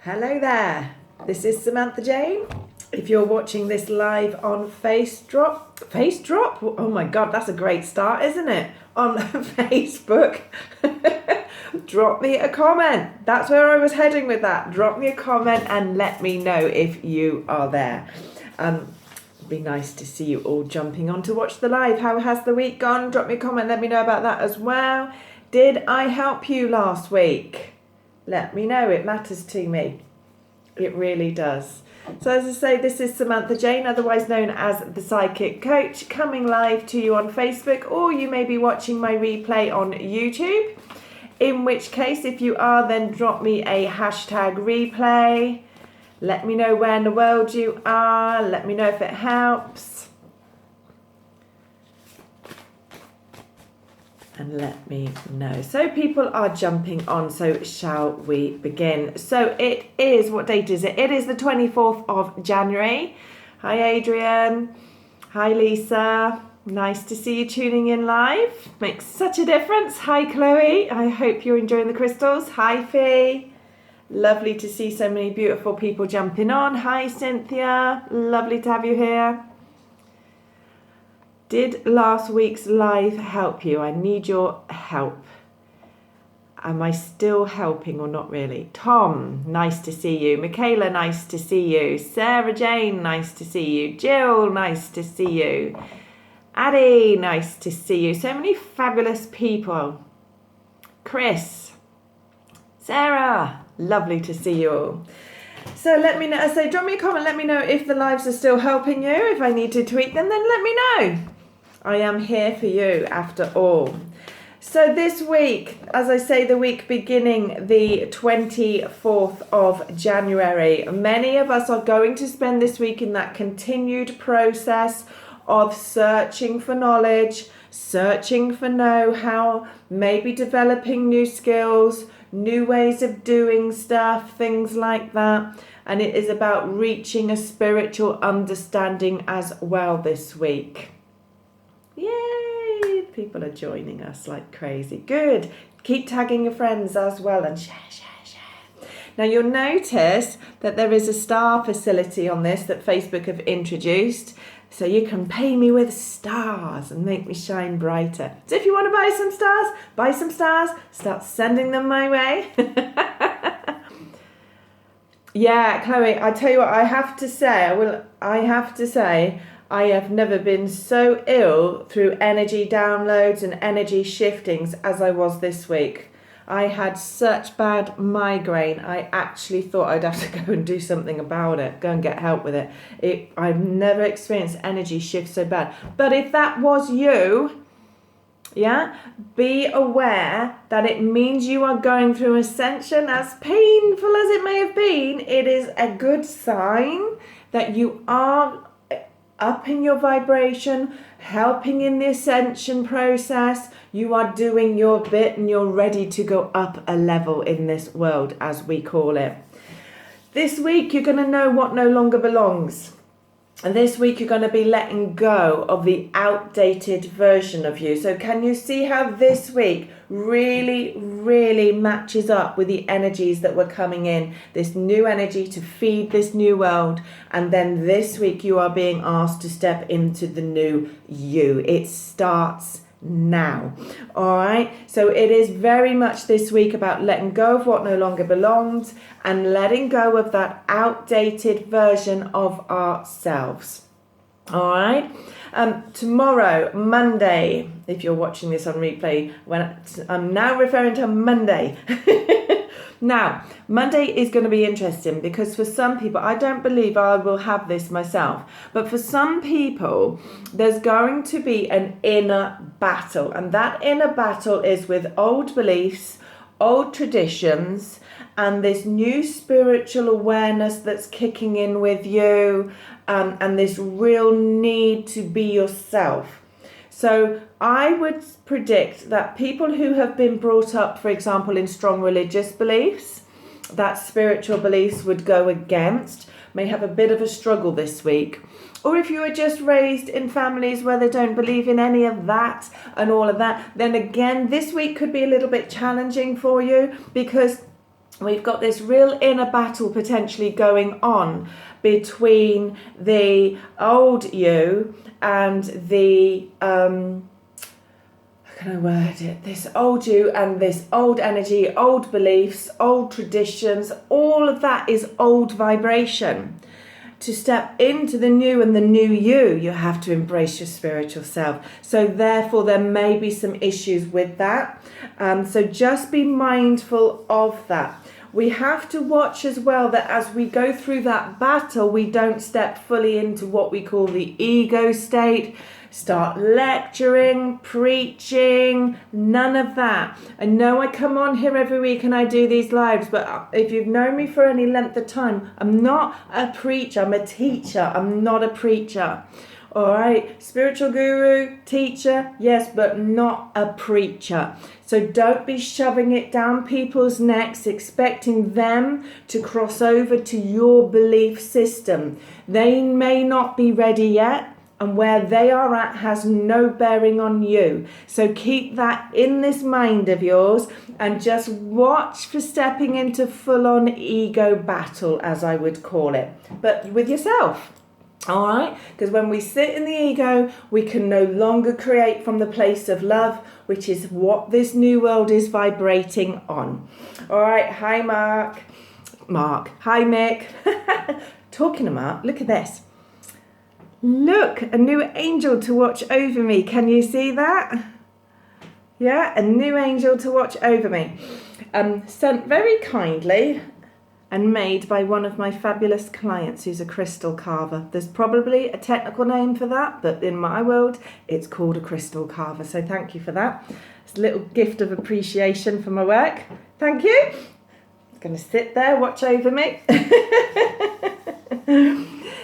Hello there, this is Samantha Jane. If you're watching this live on Face Drop, oh my god, that's a great start, isn't it? On Facebook, drop me a comment. That's where I was heading with that. Drop me a comment and let me know if you are there. It'd be nice to see you all jumping on to watch the live. How has the week gone? Drop me a comment, let me know about that as well. Did I help you last week? Let me know, it matters to me. It really does. So as I say, this is Samantha Jane, otherwise known as the Psychic Coach, coming live to you on Facebook, or you may be watching my replay on YouTube. In which case, if you are, then drop me a hashtag replay. Let me know where in the world you are. Let me know if it helps. And let me know. So people are jumping on, so shall we begin? So it is, what date is it? It is the 24th of January. Hi Adrian. Hi Lisa. Nice to see you tuning in live. Makes such a difference. Hi Chloe. I hope you're enjoying the crystals. Hi Fee. Lovely to see so many beautiful people jumping on. Hi Cynthia. Lovely to have you here. Did last week's live help you? I need your help. Am I still helping or not really? Tom, nice to see you. Michaela, nice to see you. Sarah Jane, nice to see you. Jill, nice to see you. Addie, nice to see you. So many fabulous people. Chris, Sarah, lovely to see you all. So let me know, drop me a comment, let me know if the lives are still helping you. If I need to tweak them, then let me know. I am here for you after all. So this week, as I say, the week beginning the 24th of January, many of us are going to spend this week in that continued process of searching for knowledge, searching for know-how, maybe developing new skills, new ways of doing stuff, things like that. And it is about reaching a spiritual understanding as well this week. Yay! People are joining us like crazy. Good. Keep tagging your friends as well and share. Now you'll notice that there is a star facility on this that Facebook have introduced. So you can pay me with stars and make me shine brighter. So if you want to buy some stars, start sending them my way. Yeah, Chloe, I tell you what, I have to say, I have never been so ill through energy downloads and energy shiftings as I was this week. I had such bad migraine, I actually thought I'd have to go and do something about it, go and get help with it. I've never experienced energy shift so bad. But if that was you, yeah, be aware that it means you are going through ascension. As painful as it may have been, it is a good sign that you are upping your vibration, helping in the ascension process. You are doing your bit and you're ready to go up a level in this world, as we call it. This week you're going to know what no longer belongs. And this week you're going to be letting go of the outdated version of you. So can you see how this week really, really matches up with the energies that were coming in? This new energy to feed this new world. And then this week you are being asked to step into the new you. It starts now. All right, so it is very much this week about letting go of what no longer belongs and letting go of that outdated version of ourselves. All right, tomorrow, Monday, if you're watching this on replay, when I'm now referring to Monday. Now, Monday is going to be interesting because for some people, I don't believe I will have this myself, but for some people, there's going to be an inner battle. And that inner battle is with old beliefs, old traditions, and this new spiritual awareness that's kicking in with you, and this real need to be yourself. So I would predict that people who have been brought up, for example, in strong religious beliefs, that spiritual beliefs would go against, may have a bit of a struggle this week. Or if you were just raised in families where they don't believe in any of that and all of that, then again, this week could be a little bit challenging for you because we've got this real inner battle potentially going on between the old you and the how can I word it? This old you and this old energy, old beliefs, old traditions, all of that is old vibration. To step into the new and the new you have to embrace your spiritual self. So therefore there may be some issues with that. So just be mindful of that. We have to watch as well that as we go through that battle, we don't step fully into what we call the ego state, start lecturing, preaching, none of that. I know I come on here every week and I do these lives, but if you've known me for any length of time, I'm not a preacher, I'm a teacher, I'm not a preacher. All right, spiritual guru, teacher, yes, but not a preacher. So don't be shoving it down people's necks, expecting them to cross over to your belief system. They may not be ready yet, and where they are at has no bearing on you. So keep that in this mind of yours and just watch for stepping into full-on ego battle, as I would call it, but with yourself. All right, because when we sit in the ego, we can no longer create from the place of love, which is what this new world is vibrating on. All right, hi Mark. Hi Mick. Talking to Mark, look at this. Look, a new angel to watch over me. Can you see that? Yeah, a new angel to watch over me. Sent very kindly and made by one of my fabulous clients who's a crystal carver. There's probably a technical name for that, but in my world, it's called a crystal carver. So thank you for that. It's a little gift of appreciation for my work. Thank you. I'm going to sit there, watch over me.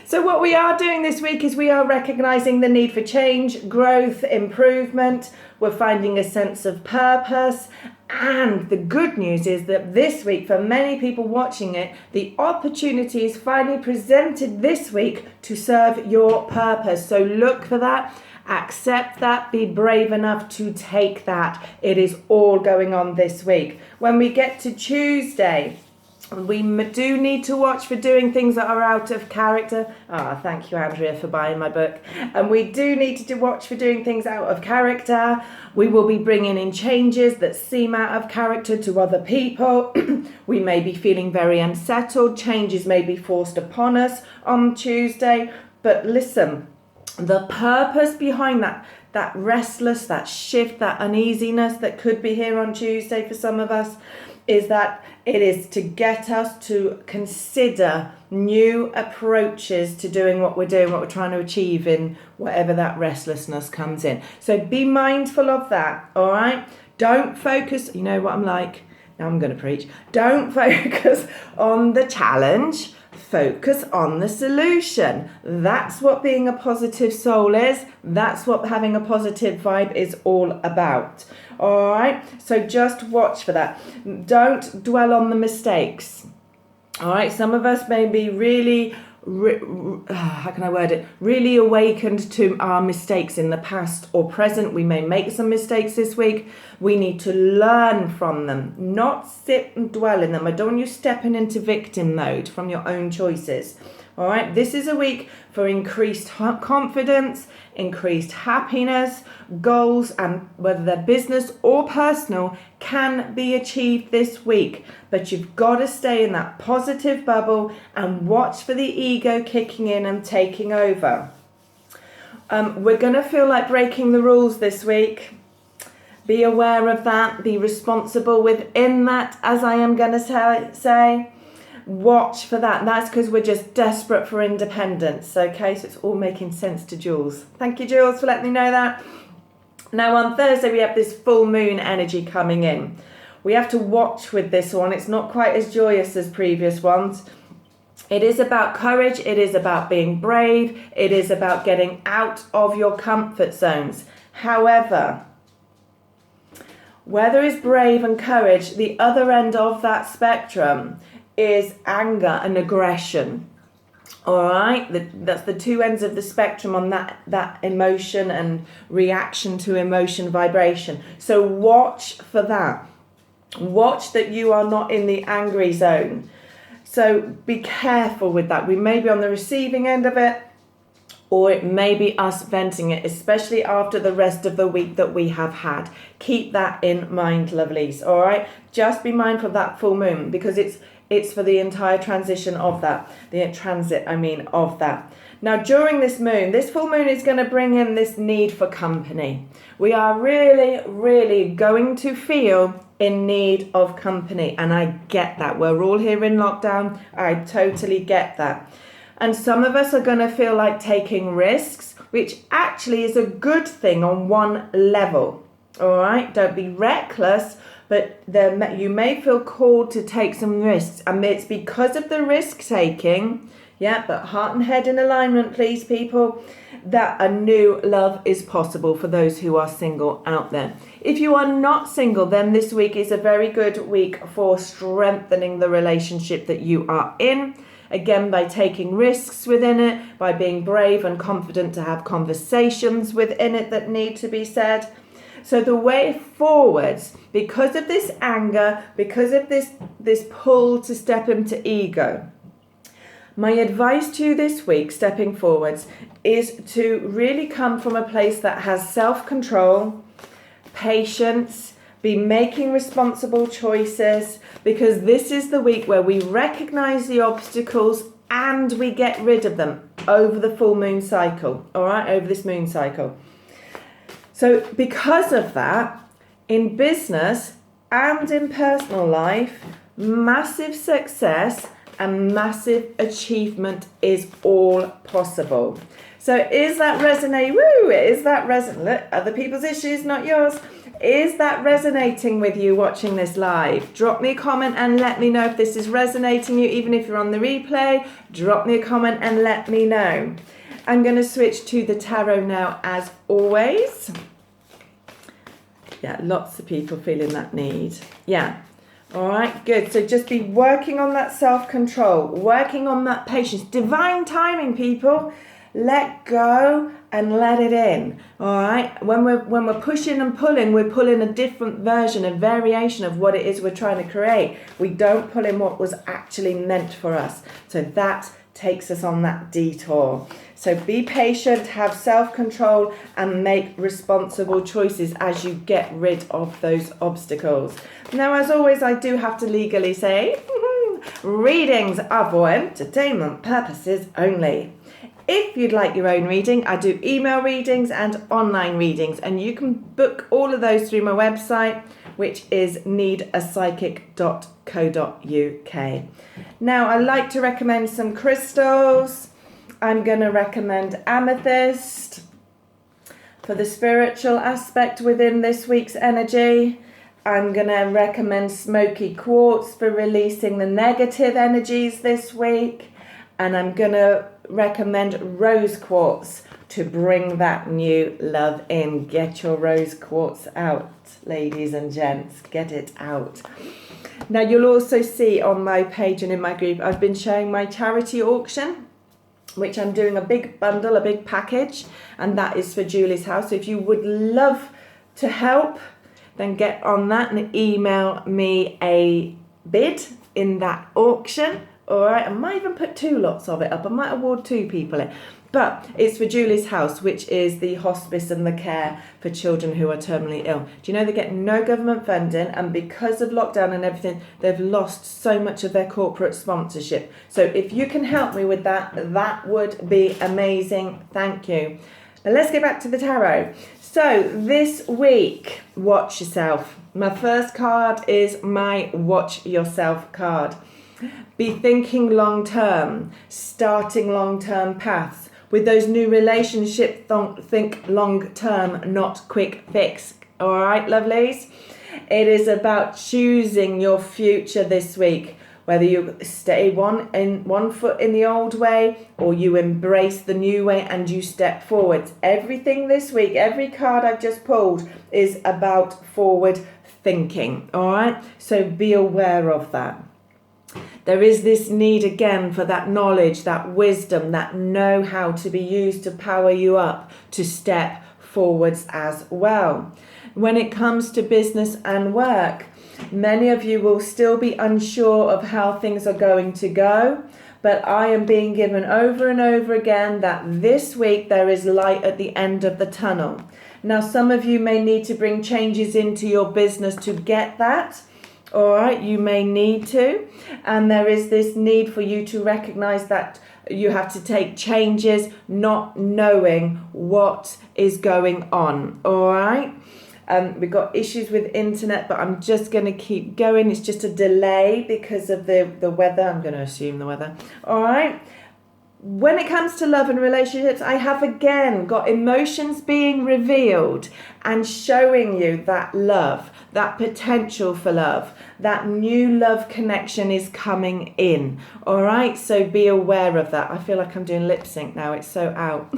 So what we are doing this week is we are recognising the need for change, growth, improvement. We're finding a sense of purpose. And the good news is that this week, for many people watching it, the opportunity is finally presented this week to serve your purpose. So look for that, accept that, be brave enough to take that. It is all going on this week. When we get to Tuesday, we do need to watch for doing things that are out of character. Thank you, Andrea, for buying my book. And we do need to watch for doing things out of character. We will be bringing in changes that seem out of character to other people. We may be feeling very unsettled. Changes may be forced upon us on Tuesday. But listen, the purpose behind that restless, that shift, that uneasiness that could be here on Tuesday for some of us, is that it is to get us to consider new approaches to doing what we're doing, what we're trying to achieve in whatever that restlessness comes in. So be mindful of that, all right? Don't focus, you know what I'm like, now I'm going to preach. Don't focus on the challenge, focus on the solution. That's what being a positive soul is. That's what having a positive vibe is all about. All right, so just watch for that. Don't dwell on the mistakes. All right, some of us may be really, how can I word it? Really awakened to our mistakes in the past or present. We may make some mistakes this week. We need to learn from them, not sit and dwell in them. I don't want you stepping into victim mode from your own choices. All right, this is a week for increased confidence, increased happiness, goals, and whether they're business or personal, can be achieved this week. But you've got to stay in that positive bubble and watch for the ego kicking in and taking over. We're going to feel like breaking the rules this week. Be aware of that. Be responsible within that, as I am going to say. Watch for that. That's because we're just desperate for independence. Okay, so it's all making sense to Jules. Thank you, Jules, for letting me know that. Now on Thursday we have this full moon energy coming in. We have to watch with this one. It's not quite as joyous as previous ones. It is about courage. It is about being brave. It is about getting out of your comfort zones. However, where there is brave and courage, the other end of that spectrum is anger and aggression. All right, that's the two ends of the spectrum on that emotion and reaction to emotion vibration. So watch for that. Watch that you are not in the angry zone. So be careful with that. We may be on the receiving end of it, or it may be us venting it, especially after the rest of the week that we have had. Keep that in mind, lovelies, all right? Just be mindful of that full moon, because it's for the entire transition of that, of that. Now, during this full moon is going to bring in this need for company. We are really, really going to feel in need of company, and I get that. We're all here in lockdown. I totally get that. And some of us are going to feel like taking risks, which actually is a good thing on one level. All right, don't be reckless, but you may feel called to take some risks, and it's because of the risk taking. Yeah, but heart and head in alignment, please, people, that a new love is possible for those who are single out there. If you are not single, then this week is a very good week for strengthening the relationship that you are in. Again, by taking risks within it, by being brave and confident to have conversations within it that need to be said. So the way forwards, because of this anger, because of this pull to step into ego, my advice to you this week, stepping forwards, is to really come from a place that has self-control, patience, be making responsible choices, because this is the week where we recognize the obstacles and we get rid of them over the full moon cycle, all right, over this moon cycle. So because of that, in business and in personal life, massive success and massive achievement is all possible. So is that resonating? Is that resonating? Look, other people's issues, not yours. Is that resonating with you watching this live? Drop me a comment and let me know if this is resonating you. Even if you're on the replay, drop me a comment and let me know. I'm going to switch to the tarot now, as always. Yeah, lots of people feeling that need. Yeah. All right, good. So just be working on that self-control, working on that patience. Divine timing, people. Let go and let it in. All right. When we're pushing and pulling, we're pulling a different version, a variation of what it is we're trying to create. We don't pull in what was actually meant for us. So that takes us on that detour. So be patient, have self-control, and make responsible choices as you get rid of those obstacles. Now, as always, I do have to legally say, readings are for entertainment purposes only. If you'd like your own reading, I do email readings and online readings, and you can book all of those through my website, which is needapsychic.co.uk. Now, I like to recommend some crystals. I'm going to recommend amethyst for the spiritual aspect within this week's energy. I'm going to recommend smoky quartz for releasing the negative energies this week. And I'm going to recommend rose quartz to bring that new love in. Get your rose quartz out, ladies and gents. Get it out. Now, you'll also see on my page and in my group, I've been showing my charity auction, which I'm doing a big bundle, a big package, and that is for Julie's House. So if you would love to help, then get on that and email me a bid in that auction. All right, I might even put 2 lots of it up. I might award 2 people it. But it's for Julie's House, which is the hospice and the care for children who are terminally ill. Do you know they get no government funding, and because of lockdown and everything, they've lost so much of their corporate sponsorship. So if you can help me with that, that would be amazing. Thank you. Now let's get back to the tarot. So this week, watch yourself. My first card is my Watch Yourself card. Be thinking long term, starting long term paths. With those new relationships, think long term, not quick fix. All right, lovelies? It is about choosing your future this week. Whether you stay one foot in the old way or you embrace the new way and you step forward. Everything this week, every card I've just pulled is about forward thinking. All right? So be aware of that. There is this need again for that knowledge, that wisdom, that know-how to be used to power you up to step forwards as well. When it comes to business and work, Many of you will still be unsure of how things are going to go, but I am being given over and over again that this week there is light at the end of the tunnel. Now, some of you may need to bring changes into your business to get that. All right, you may need to. And there is this need for you to recognize that you have to take changes, not knowing what is going on. All right. We've got issues with internet, but I'm just going to keep going. It's just a delay because of the weather. I'm going to assume the weather. All right. When it comes to love and relationships, I have again got emotions being revealed and showing you that love, that potential for love, that new love connection is coming in. All right, so be aware of that. I feel like I'm doing lip sync now. It's so out.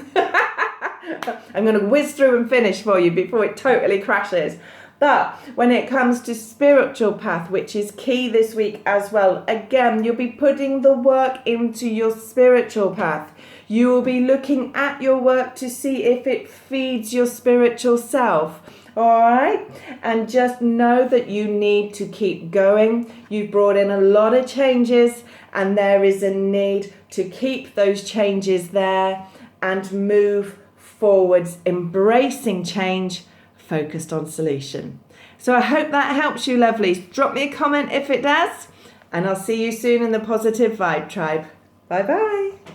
I'm going to whiz through and finish for you before it totally crashes. But when it comes to spiritual path, which is key this week as well, again, you'll be putting the work into your spiritual path. You will be looking at your work to see if it feeds your spiritual self. All right? And just know that you need to keep going. You've brought in a lot of changes, and there is a need to keep those changes there and move forwards, embracing change, focused on solution. So I hope that helps you, lovelies. Drop me a comment if it does, and I'll see you soon in the Positive Vibe Tribe. Bye bye.